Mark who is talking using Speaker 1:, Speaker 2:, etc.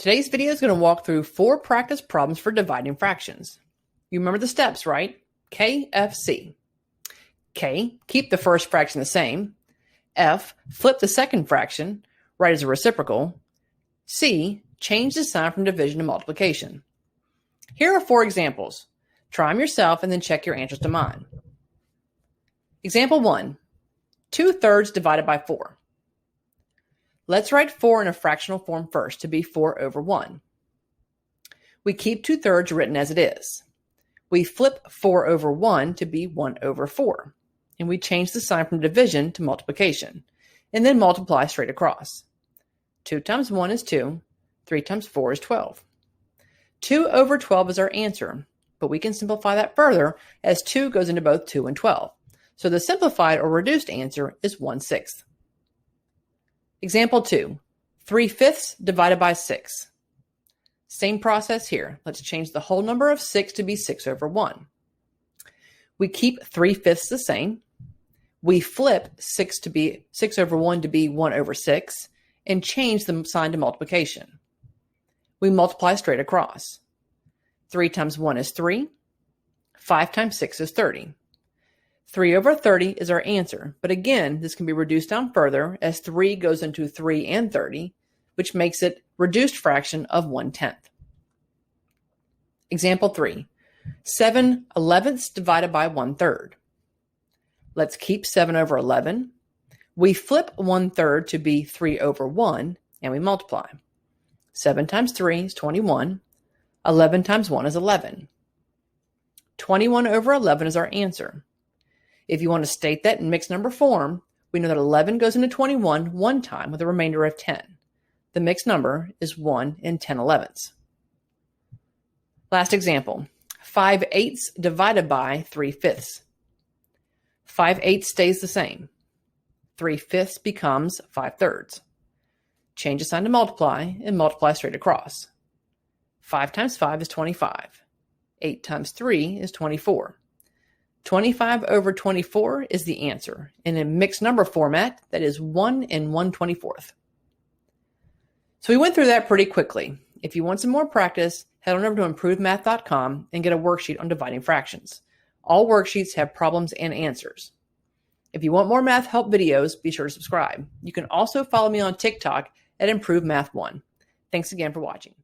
Speaker 1: Today's video is going to walk through 4 practice problems for dividing fractions. You remember the steps, right? K, F, C. K, keep the first fraction the same. F, flip the second fraction, write as a reciprocal. C, change the sign from division to multiplication. Here are 4 examples. Try them yourself and then check your answers to mine. Example 1, 2/3 divided by 4. Let's write 4 in a fractional form first to be 4/1. We keep 2/3 written as it is. We flip 4/1 to be 1/4. And we change the sign from division to multiplication, and then multiply straight across. 2 times 1 is 2, 3 times 4 is 12. 2/12 is our answer, but we can simplify that further as 2 goes into both 2 and 12. So the simplified or reduced answer is 1/6. Example 2, 3/5 divided by 6. Same process here. Let's change the whole number of 6 to be 6/1. We keep 3/5 the same. We flip 6/1 to be 1/6 and change the sign to multiplication. We multiply straight across. 3 times 1 is 3. 5 times 6 is 30. 3/30 is our answer, but again, this can be reduced down further as 3 goes into 3 and 30, which makes it reduced fraction of 1/10. Example 3, 7/11 divided by 1/3. Let's keep 7/11. We flip 1/3 to be 3/1, and we multiply. 7 times 3 is 21. 11 times 1 is 11. 21/11 is our answer. If you want to state that in mixed number form, we know that 11 goes into 21 one time with a remainder of 10. The mixed number is 1 and 10/11. Last example, 5/8 divided by 3/5. 5/8 stays the same. 3/5 becomes 5/3. Change the sign to multiply and multiply straight across. 5 times 5 is 25. 8 times 3 is 24. 25/24 is the answer. And in mixed number format, that is 1 and 1/24. So we went through that pretty quickly. If you want some more practice, head on over to improvemath.com and get a worksheet on dividing fractions. All worksheets have problems and answers. If you want more math help videos, be sure to subscribe. You can also follow me on TikTok at ImproveMath1. Thanks again for watching.